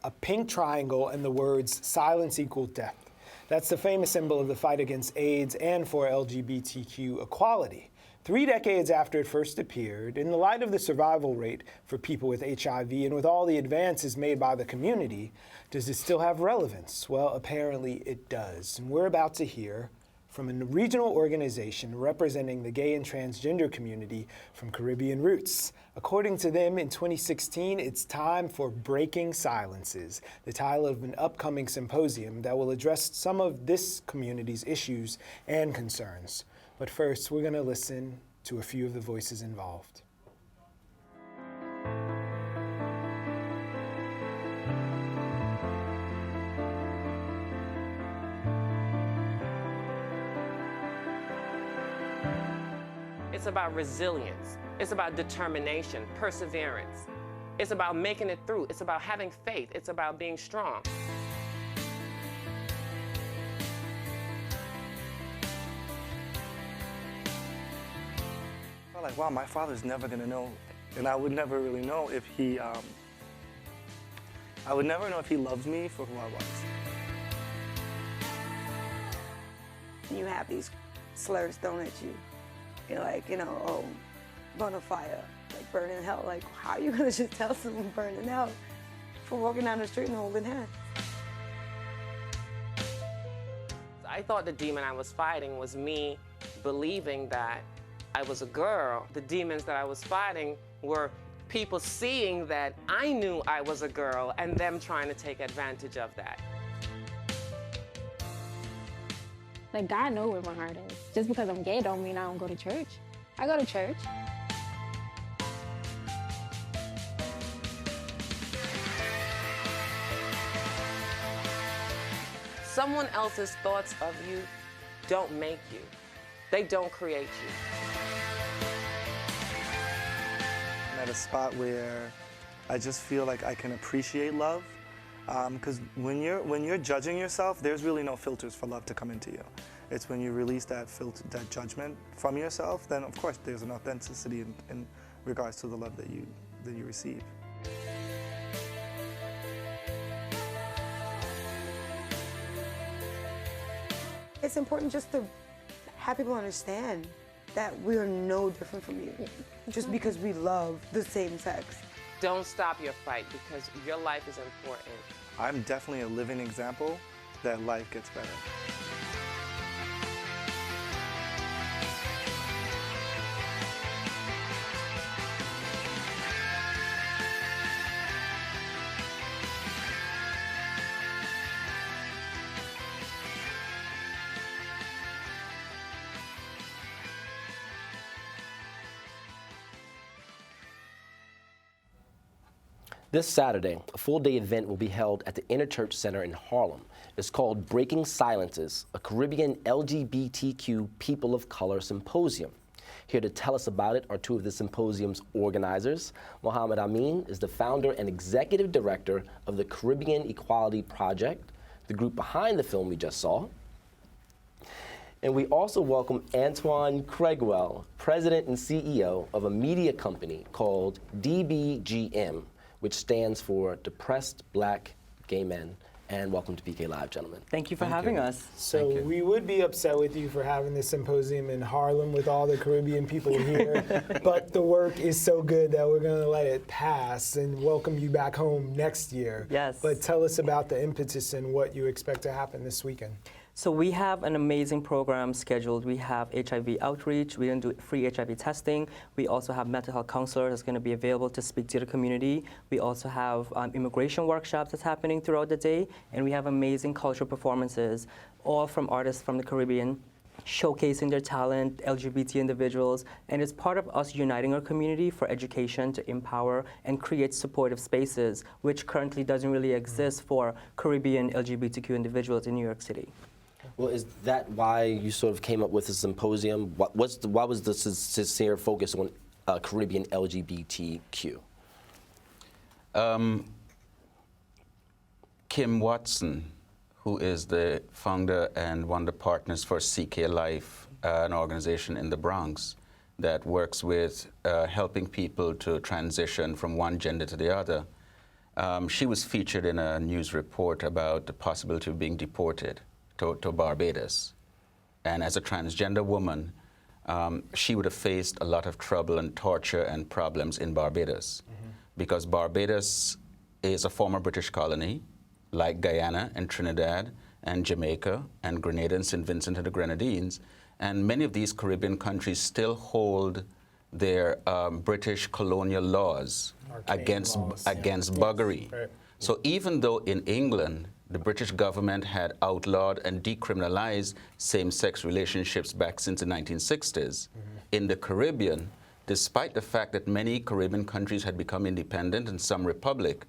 a pink triangle, and the words "silence equals death." That's the famous symbol of the fight against AIDS and for LGBTQ equality. 3 decades after it first appeared, in the light of the survival rate for people with HIV and with all the advances made by the community, does it still have relevance? Well, apparently it does. And we're about to hear from a regional organization representing the gay and transgender community from Caribbean roots. According to them, in 2016, it's time for Breaking Silences, the title of an upcoming symposium that will address some of this community's issues and concerns. But first, we're going to listen to a few of the voices involved. It's about resilience. It's about determination, perseverance. It's about making it through. It's about having faith. It's about being strong. I felt like, wow, my father's never gonna know, and I would never really know if he, I would never know if he loves me for who I was. You have these slurs thrown at you. You're like, oh, burn a fire, like burn in hell. Like, how are you gonna just tell someone burn in hell for walking down the street and holding hands? I thought the demon I was fighting was me believing that I was a girl. The demons that I was fighting were people seeing that I knew I was a girl and them trying to take advantage of that. Like, God knows where my heart is. Just because I'm gay don't mean I don't go to church. I go to church. Someone else's thoughts of you don't make you. They don't create you. I'm at a spot where I just feel like I can appreciate love. Because when you're judging yourself, there's really no filters for love to come into you. It's when you release that that judgment from yourself, then of course there's an authenticity in regards to the love that you receive. It's important just to have people understand that we are no different from you, just because we love the same sex. Don't stop your fight because your life is important. I'm definitely a living example that life gets better. This Saturday, a full-day event will be held at the Interchurch Center in Harlem. It's called Breaking Silences, a Caribbean LGBTQ People of Color Symposium. Here to tell us about it are two of the symposium's organizers. Mohamed Amin is the founder and executive director of the Caribbean Equality Project, the group behind the film we just saw. And we also welcome Antoine Craigwell, president and CEO of a media company called DBGM, which stands for Depressed Black Gay Men. And welcome to PK Live, gentlemen. Thank you for having us. So we would be upset with you for having this symposium in Harlem with all the Caribbean people here, but the work is so good that we're going to let it pass and welcome you back home next year. Yes. But tell us about the impetus and what you expect to happen this weekend. So we have an amazing program scheduled. We have HIV outreach. We're going to do free HIV testing. We also have mental health counselors that's going to be available to speak to the community. We also have immigration workshops that's happening throughout the day. And we have amazing cultural performances, all from artists from the Caribbean, showcasing their talent, LGBT individuals. And it's part of us uniting our community for education to empower and create supportive spaces, which currently doesn't really exist for Caribbean LGBTQ individuals in New York City. Well, is that why you sort of came up with the symposium? Why was the sincere focus on Caribbean LGBTQ? Kim Watson, who is the founder and one of the partners for CK Life, an organization in the Bronx that works with helping people to transition from one gender to the other. She was featured in a news report about the possibility of being deported to Barbados. And as a transgender woman, she would have faced a lot of trouble and torture and problems in Barbados, because Barbados is a former British colony, like Guyana and Trinidad and Jamaica and Grenada and St. Vincent and the Grenadines. And many of these Caribbean countries still hold their British colonial laws against buggery. Right. So even though in England, the British government had outlawed and decriminalized same-sex relationships back since the 1960s, in the Caribbean, despite the fact that many Caribbean countries had become independent and some republic,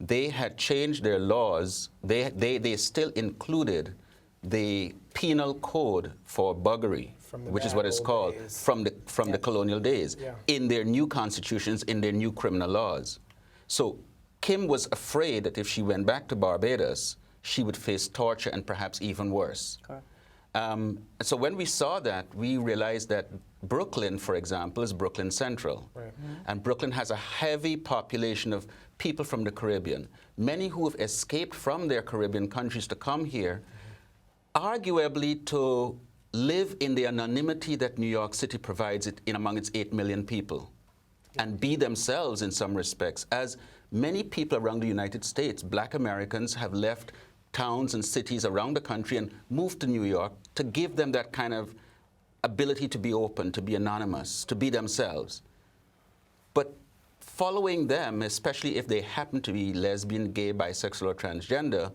they had changed their laws. They still included the penal code for buggery, which is what it's called, days. from the colonial days, in their new constitutions, in their new criminal laws. So Kim was afraid that if she went back to Barbados, she would face torture and perhaps even worse. So when we saw that, we realized that Brooklyn, for example, is Brooklyn Central. Right. And Brooklyn has a heavy population of people from the Caribbean, many who have escaped from their Caribbean countries to come here, arguably to live in the anonymity that New York City provides it in among its 8 million people, and be themselves in some respects. As many people around the United States, Black Americans, have left towns and cities around the country and moved to New York to give them that kind of ability to be open, to be anonymous, to be themselves. But following them, especially if they happen to be lesbian, gay, bisexual, or transgender,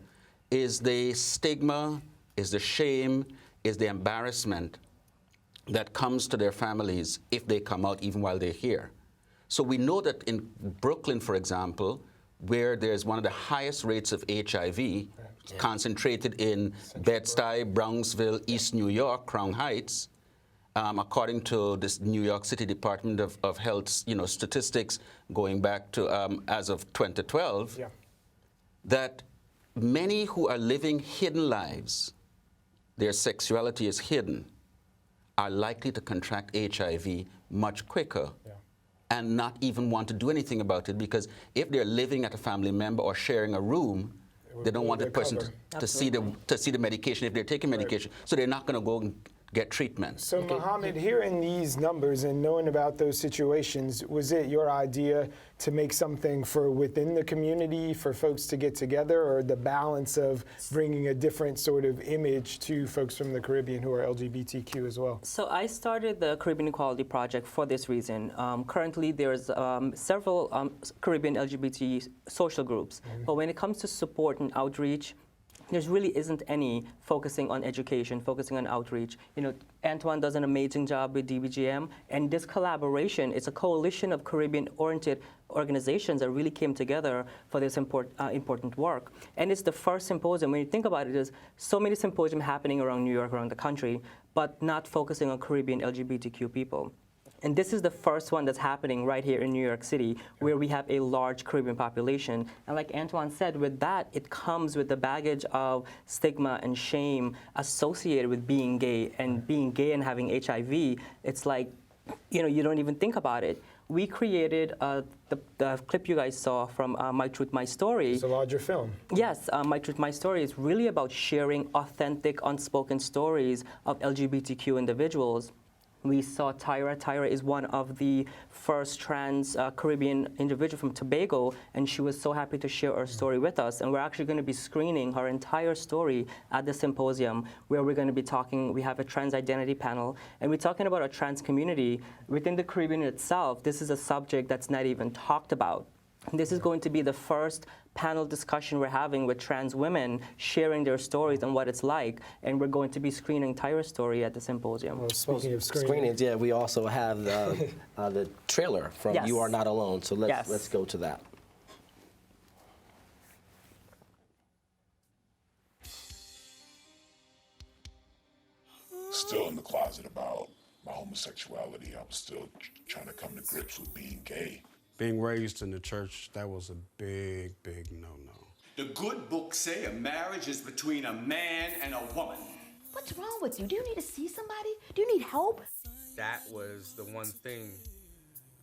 is the stigma, is the shame, is the embarrassment that comes to their families if they come out even while they're here. So we know that in Brooklyn, for example, where there's one of the highest rates of HIV, concentrated in Bed-Stuy, Brownsville, East New York, Crown Heights, according to this New York City Department of Health, statistics going back to as of 2012, that many who are living hidden lives, their sexuality is hidden, are likely to contract HIV much quicker and not even want to do anything about it, because if they're living at a family member or sharing a room, they don't want the person to see the medication if they're taking medication. So they're not going to go and get treatment. So Mohamed, hearing these numbers and knowing about those situations, was it your idea to make something for within the community for folks to get together, or the balance of bringing a different sort of image to folks from the Caribbean who are LGBTQ as well? So I started the Caribbean Equality Project for this reason. Currently there's several Caribbean LGBT social groups, but when it comes to support and outreach, there really isn't any focusing on education, focusing on outreach. Antoine does an amazing job with DBGM, and this collaboration, it's a coalition of Caribbean-oriented organizations that really came together for this important work. And it's the first symposium. When you think about it, there's so many symposiums happening around New York, around the country, but not focusing on Caribbean LGBTQ people. And this is the first one that's happening right here in New York City, where we have a large Caribbean population. And like Antoine said, with that, it comes with the baggage of stigma and shame associated with being gay and having HIV. It's like, you don't even think about it. We created the clip you guys saw from My Truth, My Story. It's a larger film. Yes, My Truth, My Story is really about sharing authentic, unspoken stories of LGBTQ individuals. We saw Tyra. Tyra is one of the first trans Caribbean individual from Tobago, and she was so happy to share her story with us. And we're actually going to be screening her entire story at the symposium, where we're going to be talking. We have a trans identity panel, and we're talking about our trans community. Within the Caribbean itself, this is a subject that's not even talked about. And this is going to be the first panel discussion we're having with trans women sharing their stories and what it's like, and we're going to be screening Tyra's story at the symposium. Well, speaking of screenings, we also have the trailer from You Are Not Alone, so let's go to that. Still in the closet about my homosexuality. I was still trying to come to grips with being gay. Being raised in the church, that was a big, big no-no. The good books say a marriage is between a man and a woman. What's wrong with you? Do you need to see somebody? Do you need help? That was the one thing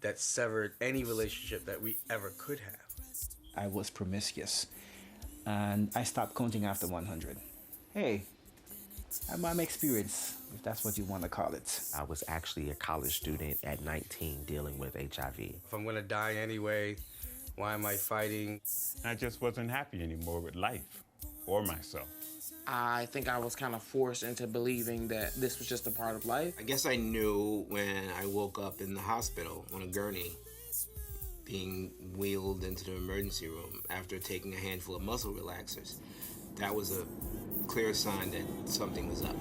that severed any relationship that we ever could have. I was promiscuous. And I stopped counting after 100. Hey, that's my experience, if that's what you want to call it. I was actually a college student at 19 dealing with HIV. If I'm gonna die anyway, why am I fighting? I just wasn't happy anymore with life or myself. I think I was kind of forced into believing that this was just a part of life. I guess I knew when I woke up in the hospital on a gurney, being wheeled into the emergency room after taking a handful of muscle relaxers. That was a clear sign that something was up.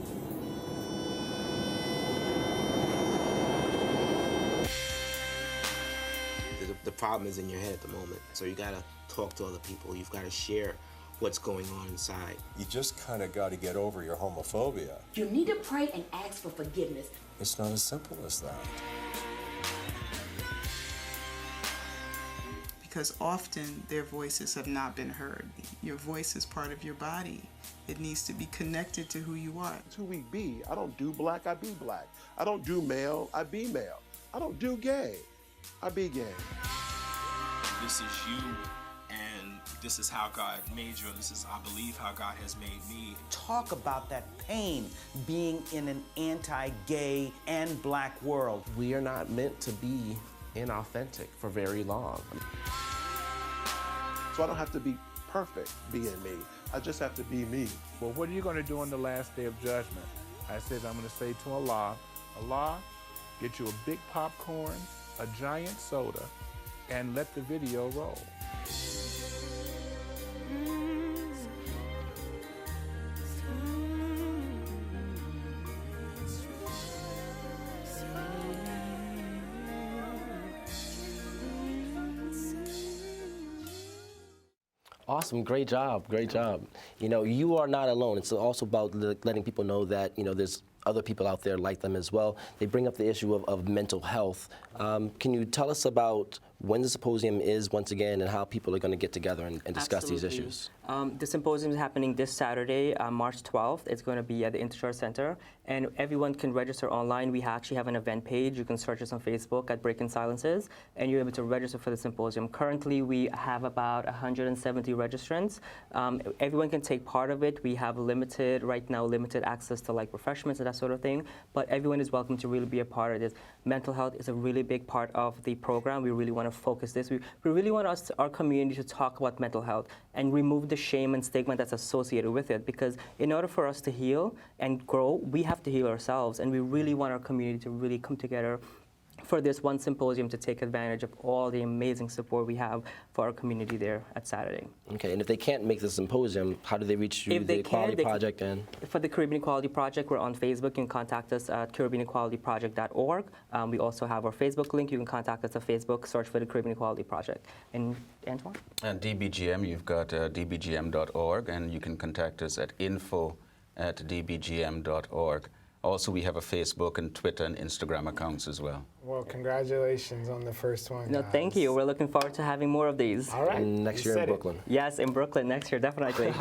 The problem is in your head at the moment, so you gotta talk to other people. You've gotta share what's going on inside. You just kind of got to get over your homophobia. You need to pray and ask for forgiveness. It's not as simple as that. Because often their voices have not been heard. Your voice is part of your body. It needs to be connected to who you are. It's who we be. I don't do black, I be black. I don't do male, I be male. I don't do gay, I be gay. This is you, and this is how God made you, and this is, I believe, how God has made me. Talk about that pain being in an anti-gay and black world. We are not meant to be inauthentic for very long. So I don't have to be perfect being me. I just have to be me. Well, what are you going to do on the last day of judgment? I said, I'm going to say to Allah, Allah, get you a big popcorn, a giant soda, and let the video roll. Awesome, great job, great job. You know, you are not alone. It's also about letting people know that, you know, there's other people out there like them as well. They bring up the issue of mental health. Can you tell us about when the symposium is once again and how people are going to get together and discuss these issues? The symposium is happening this Saturday, March 12th. It's going to be at the Interchurch Center, and everyone can register online. We actually have an event page. You can search us on Facebook at Breaking Silences, and you're able to register for the symposium. Currently, we have about 170 registrants. Everyone can take part of it. We have limited access to like refreshments and that sort of thing, but everyone is welcome to really be a part of this. Mental health is a really big part of the program. We really want to focus this. We really want our community to talk about mental health and remove the shame and stigma that's associated with it, because in order for us to heal and grow, we have to heal ourselves, and we really want our community to really come together for this one symposium to take advantage of all the amazing support we have for our community there at Saturday. Okay, and if they can't make the symposium, how do they reach you, the Equality Project? And for the Caribbean Equality Project, we're on Facebook. You can contact us at CaribbeanEqualityProject.org. We also have our Facebook link. You can contact us at Facebook, search for the Caribbean Equality Project. And Antoine? And DBGM, you've got dbgm.org, and you can contact us at info@dbgm.org. Also, we have a Facebook and Twitter and Instagram accounts as well. Well, congratulations on the first one. No, thank you. We're looking forward to having more of these. All right. And next year in Brooklyn. Yes, in Brooklyn next year, definitely.